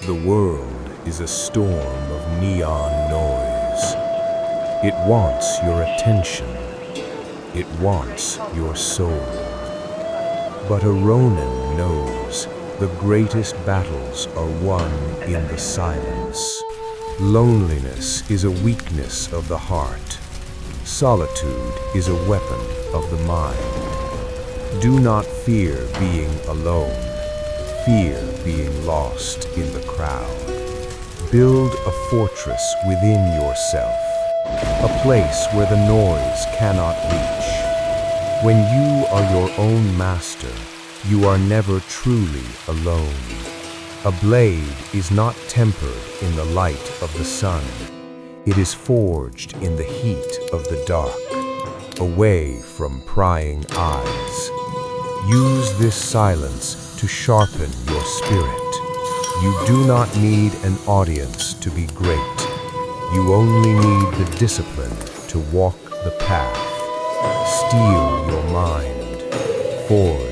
The world is a storm of neon noise. It wants your attention. It wants your soul. But a Ronin knows the greatest battles are won in the silence. Loneliness is a weakness of the heart. Solitude is a weapon of the mind. Do not fear being alone. Fear being lost in the crowd. Build a fortress within yourself, a place where the noise cannot reach. When you are your own master, you are never truly alone. A blade is not tempered in the light of the sun. It is forged in the heat of the dark, away from prying eyes. Use this silence to sharpen your spirit. You do not need an audience to be great. You only need the discipline to walk the path. Steel your mind. Forge